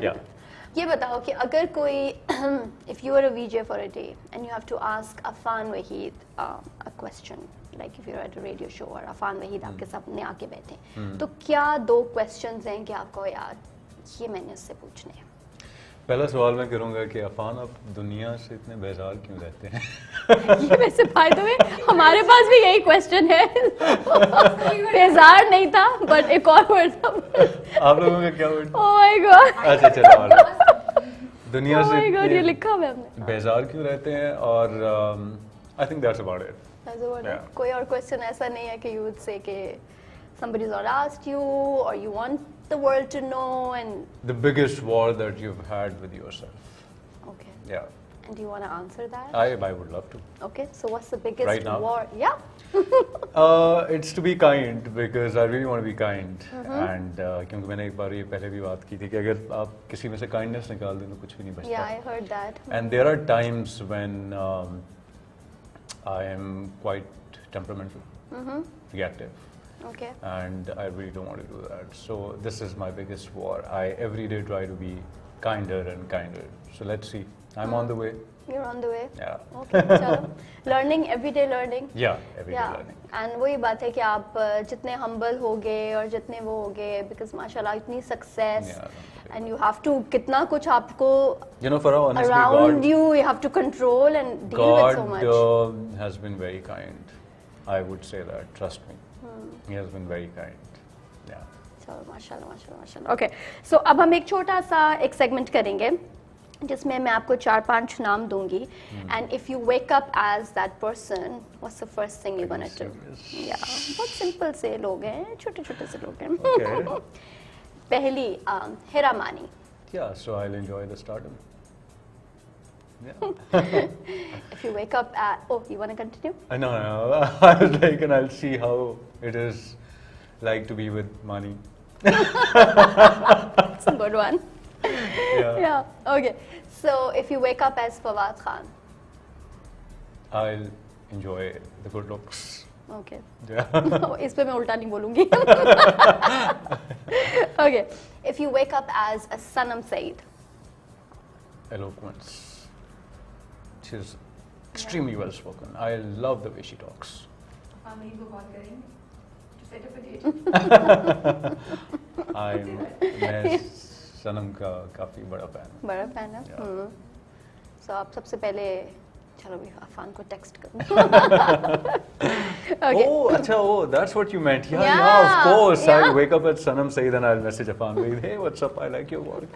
Yeah. ये बताओ कि अगर कोई if you are a VJ for a day and you have to ask Afan Waheed a question, like if you're at a radio show और Afan Waheed आपके सामने आके बैठे, तो क्या 2 questions हैं कि आपको यार ये मैंने उससे पूछने हैं? पहला सवाल मैं करूँगा कि अफान आप दुनिया से इतने बेजार क्यों रहते हैं? ये वैसे बाय द वे हमारे पास भी यही क्वेश्चन है। बेजार नहीं था बट एक और वर्ड था। आप लोगों का क्या वर्ड? Oh my God. अच्छा चलो दुनिया ओह से माय गॉड ये इतने लिखा हुआ है हमने। बेजार क्यों रहते हैं और I think that's about it. That's the word. Yeah. कोई और क्वेश्चन ऐसा नहीं है कि you would say कि somebody's not asked you or you want the world to know and The biggest war that you've had with yourself. okay. Yeah. And do you want to answer that? I would love to. Okay. So what's the biggest Right now? war? Yeah. It's to be kind because I really want to be kind. And क्योंकि मैंने एक बार ये पहले भी बात की थी कि अगर आप किसी में से kindness निकाल दें तो कुछ भी नहीं बचता. Yeah, I heard that. And there are times when I am quite temperamental, reactive. Okay. And I really don't want to do that. So this is my biggest war. I every day try to be kinder and kinder. So let's see. I'm on the way. You're on the way. Yeah. Okay. चलो. Learning, everyday learning. Yeah, every day Yeah. learning. And वही बात है कि आप जितने humble होगे और जितने वो होगे because माशाल्लाह इतनी success Yeah. and you have to कितना कुछ आपको You know, Farah, honestly, around God, you have to control and deal with so much. God has been very kind. I would say that. Trust me. He has been very kind. Yeah. चलो माशाल्लाह माशाल्लाह माशाल्लाह. Okay. So अब हम एक छोटा सा एक segment करेंगे जिसमें मैं आपको 4-5 नाम दूंगी and if you wake up as that person, what's the first thing you're gonna do? serious? Yeah, बहुत simple से लोग हैं, छोटे-छोटे से लोग हैं. Okay. पहली हिरा मानी. Yeah. So I'll enjoy the stardom. Yeah. If you wake up at you wanna continue? No. I was like, and I'll see how it is like to be with money. That's a good one. Yeah. Yeah. Okay. So if you wake up as Fawad Khan. I'll enjoy the good looks. Okay. Yeah. इस पे मैं उल्टा नहीं बोलूँगी. Okay. If you wake up as a Sanam Saeed. Eloquence. She's extremely well spoken. I love the way she talks. Family को call करेंगे to set up a date. मैं सनम का काफी बड़ा फैन हूँ. बड़ा फैन है. Yeah. So आप सबसे पहले चलो भी अफान को टेक्स्ट करो. Okay. Oh, अच्छा, oh, that's what you meant. Yeah, Yeah, of course. yeah. I'll wake up at Sanam Saeed and I'll message Afan. Hey, what's up? I like your work.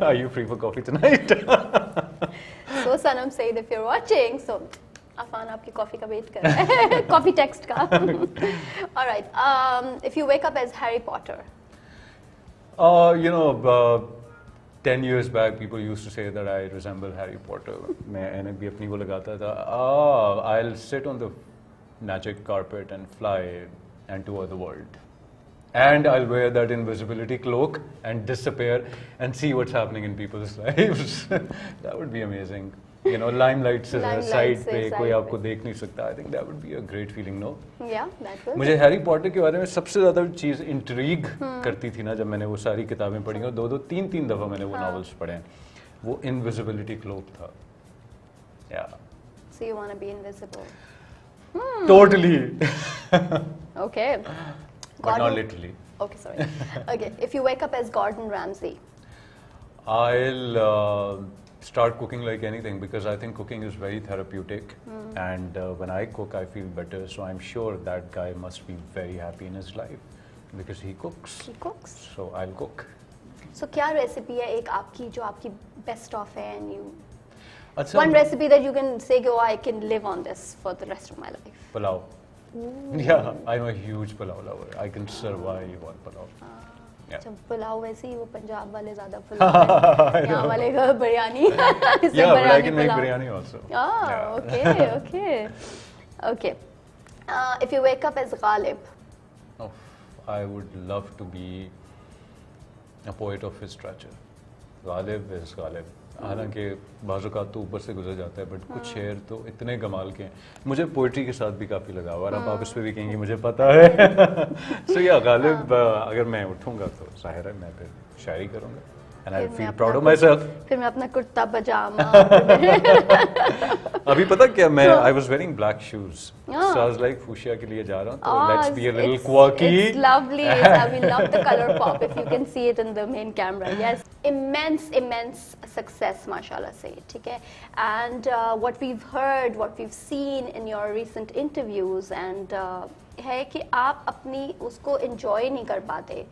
Are you free for coffee tonight? So Sanam Saeed, if you're watching, so Affan आपकी coffee का wait कर रहा है. Coffee text का. All right. If you wake up as Harry Potter. You know, 10 years back, people used to say that I resemble Harry Potter. मैं ऐनक भी अपनी को लगाता था. I'll sit on the magic carpet and fly and tour the world. And I'll wear that invisibility cloak and disappear and see what's happening in people's lives. That would be amazing. You know, limelight से Limelight side से पे side कोई पे. आपको देख नहीं सकता. I think that would be a great feeling, no? Yeah, that will. मुझे हैरी पॉटर के बारे में सबसे ज़्यादा चीज़ इंट्रीग करती थी ना जब मैंने वो सारी किताबें पढ़ी और 2-2, 3-3 दफ़ा मैंने वो नॉवेल्स पढ़े हैं. वो इनविजिबिलिटी क्लोक था. Yeah. So you want to be invisible. Totally. Okay. But not literally. Okay, sorry. Okay, if you wake up as Gordon Ramsay. I'll start cooking like anything because I think cooking is very therapeutic. And when I cook, I feel better. So I'm sure that guy must be very happy in his life because he cooks. He cooks. So I'll cook. So क्या recipe है एक आपकी जो आपकी best of है and you अच्छा, one recipe that you can say oh I can live on this for the rest of my life. Pulao. Yeah, I'm a huge pulao lover. I can survive on pulao. Yeah. जब पुलाव वैसे ही वो पंजाब वाले ज़्यादा पुलाव हैं. यहाँ वाले का biryani. Yeah, but I can make biryani also. Ah, Yeah. okay, okay. Okay. If you wake up as Ghalib. Oh, I would love to be a poet of his stature. Ghalib is Ghalib. हालांकि बाज़-औक़ात तो ऊपर से गुजर जाता है but कुछ शेर तो इतने कमाल के हैं. मुझे पोइट्री के साथ भी काफ़ी लगाव है. आप इस पे भी कहेंगे मुझे पता है. सो या गालिब अगर मैं उठूँगा तो ज़ाहिर है मैं फिर शायरी करूँगा and I फिर मैं feel अपना proud of myself. फिर मैं अपना कुर्ता पजामा अभी पता क्या मैं I was wearing black shoes, Yeah. so I was like fuchsia के लिए जा रहा हूँ, तो Ah, let's be a little it's- quirky. It's lovely. We love the color pop. If you can see it in the main camera, yes. Immense success, mashallah say, ठीक है. And what we've heard, what we've seen in your recent interviews, and है कि आप अपनी उसको enjoy नहीं कर पाते.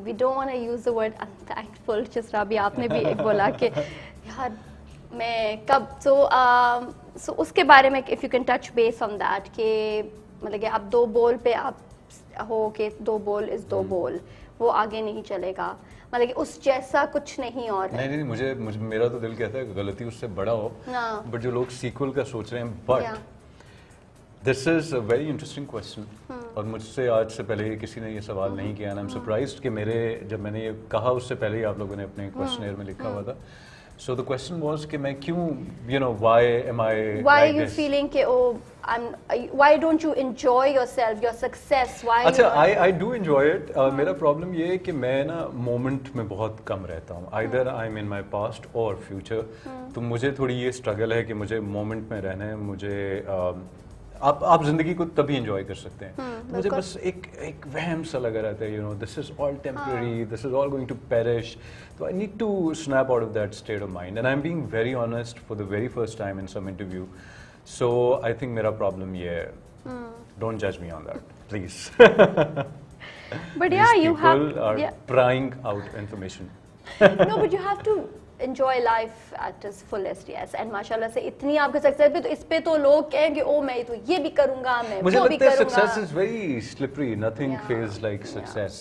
We don't want to use the word unthankful. जिस भी आपने भी एक बोला कि यार मैं कब so उसके बारे में if you can touch base on that कि मतलब कि आप दो बोल पे आप हो कि दो बोल इस दो बोल वो आगे नहीं चलेगा मतलब कि उस जैसा कुछ नहीं और है नहीं मुझे मेरा तो दिल कहता है कि गलती उससे बड़ा हो, हाँ। बट जो लोग सीक्वल का सोच रहे हैं, but this is a very interesting question, और मुझसे आज से पहले किसी ने ये सवाल नहीं किया, एंड आई एम सरप्राइज्ड कि मेरे जब मैंने ये कहा उससे पहले ही आप लोगों ने अपने क्वेश्चनर में लिखा हुआ था. So the question was कि मैं क्यों, you know, why am I why like are you this? feeling कि why don't you enjoy yourself, your success, why अच्छा, you I do enjoy it. मेरा प्रॉब्लम ये है कि मैं ना मोमेंट में बहुत कम रहता हूँ. Either I'm in my past or future. तो मुझे थोड़ी ये स्ट्रगल है कि मुझे मोमेंट में रहना है. मुझे आप जिंदगी को तभी एंजॉय कर सकते हैं. मुझे बस एक वहम सा लगा रहता है, you know, this is all temporary, this is all going to perish. तो I need to snap out of that state of mind, and I am being very honest for the very first time in some interview. So I think मेरा problem ये है. Don't जज me on that please. but yeah you have are prying out information. no but you have to enjoy life at its fullest, yes. And माशाल्लाह से इतनी आपके success पे तो इस पे तो लोग कहेंगे ओ मैं तो ये भी करूंगा, मैं मुझे वो भी लगता है करूंगा. Success is very slippery, nothing Yeah. feels like success.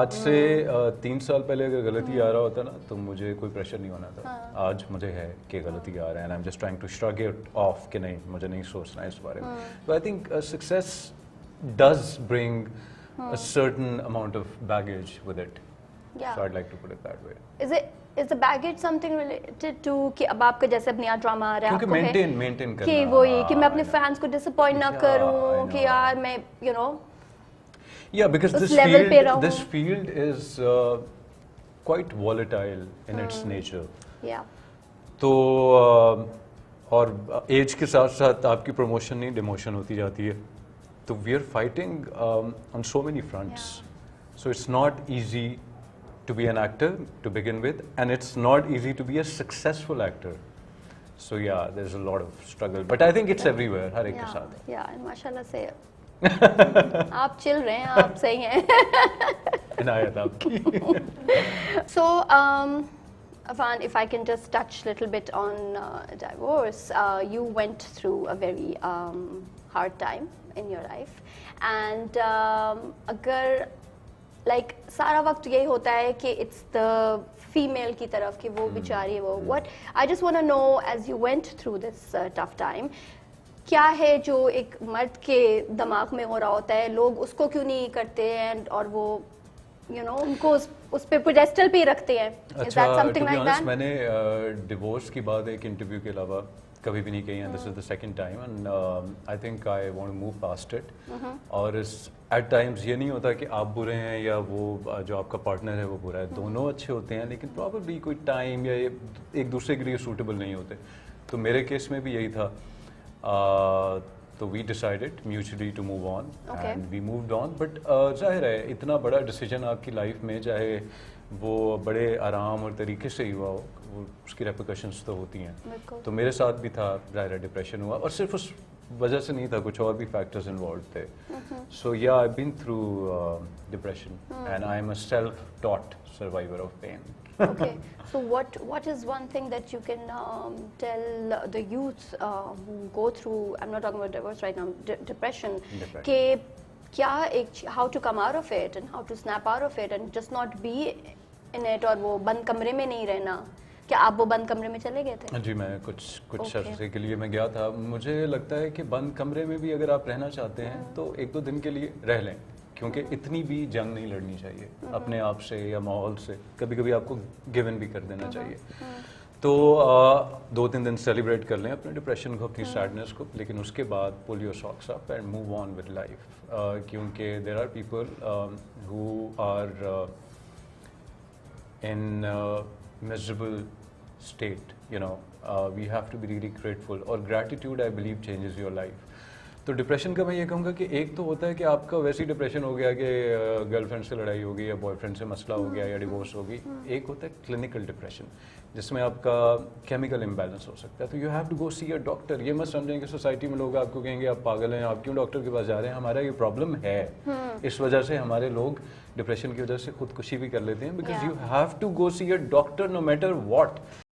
आज से 3 साल पहले अगर गलती आ रहा होता ना तो मुझे कोई प्रेशर नहीं होना था. आज मुझे है कि गलती आ रहा है, and I am just trying to shrug it off कि नहीं, मुझे नहीं सोचना है इस बारे में. तो I think success does bring a certain amount of baggage with it. Yeah. So I'd like to put it that way. Is the baggage something related to कि अब आपका जैसे अब नया ड्रामा आ रहा है क्योंकि आपको है मेंटेन करना. कि वही कि मैं अपने I know. फैंस को डिसअपॉइंट ना Yeah, करूं I कि know. यार मैं you know Yeah, because उस level पे रहूं. this field is quite volatile in its nature. yeah तो और एज के साथ साथ आपकी प्रमोशन नहीं डिमोशन होती जाती है. तो we are fighting on so many fronts. So it's not easy to be an actor to begin with, and it's not easy to be a successful actor. So yeah there is a lot of struggle, but I think it's everywhere, हर एक के साथ. and माशाल्लाह से आप chill रहे हैं, आप सही हैं. इनायत आपकी. So, Afan, if I can just touch a little bit on divorce, you went through a very hard time in your life, and अगर like सारा वक्त यही होता है कि it's the female की तरफ कि वो बेचारी वो what I just want to know as you went through this tough time, क्या है जो एक मर्द के दिमाग में हो रहा होता है, लोग उसको क्यों नहीं करते हैं और वो you know उनको उस पे पेडेस्टल पे ही रखते हैं. Is that something like that? मैंने डिवोर्स की बात एक इंटरव्यू के अलावा कभी भी नहीं कही, and this is the second time, and I think I want to move past it. और इस एट टाइम्स ये नहीं होता कि आप बुरे हैं या वो जो आपका पार्टनर है वो बुरा है. दोनों अच्छे होते हैं, लेकिन प्रॉब्लली कोई टाइम या एक दूसरे के लिए सूटेबल नहीं होते. तो मेरे केस में भी यही था. तो we decided mutually to move on, and we moved on. But जाहिर है इतना बड़ा डिसीजन आपकी लाइफ में, चाहे वो बड़े आराम और तरीके से ही हुआ हो, वो उसकी रेपिकशंस तो होती हैं. तो मेरे साथ भी था, जाहिर है डिप्रेशन हुआ, और सिर्फ उस वजह से नहीं था, कुछ और भी फैक्टर्स इन्वॉल्व थे. So yeah I been through depression, and I am a self taught survivor of pain. Okay, so what is one thing that you can tell the youth who go through, I'm not talking about divorce right now, depression, कि क्या एक how to come out of it and how to snap out of it and just not be in it, और वो बंद कमरे में नहीं रहना. क्या आप वो बंद कमरे में चले गए थे? जी, मैं कुछ अर्से के लिए मैं गया था. मुझे लगता है कि बंद कमरे में भी अगर आप रहना चाहते हैं तो 1-2 दिन के लिए रह लें, क्योंकि इतनी भी जंग नहीं लड़नी चाहिए अपने आप से या माहौल से. कभी कभी आपको गिव इन भी कर देना चाहिए. तो 2-3 दिन सेलिब्रेट कर लें अपने डिप्रेशन को, अपनी सैडनेस को, लेकिन उसके बाद pull your socks up and move on with life. क्योंकि there are people who are in miserable state, you know, we have to be really grateful. और gratitude, I believe, changes your life. तो depression का मैं ये कहूँगा कि एक तो होता है कि आपका वैसे ही डिप्रेशन हो गया कि गर्लफ्रेंड से लड़ाई हो गई या बॉयफ्रेंड से मसला हो गया या डिवोर्स हो गई. एक होता है क्लिनिकल डिप्रेशन जिसमें आपका केमिकल इम्बैलेंस हो सकता है. तो you have to go see a doctor. ये मत समझें कि सोसाइटी में लोग आपको कहेंगे आप पागल हैं, आप क्यों डॉक्टर के पास जा रहे हैं. हमारा ये प्रॉब्लम है, इस वजह से हमारे लोग डिप्रेशन की वजह से खुदकुशी भी कर लेते हैं. Because you have to go see a doctor no matter what.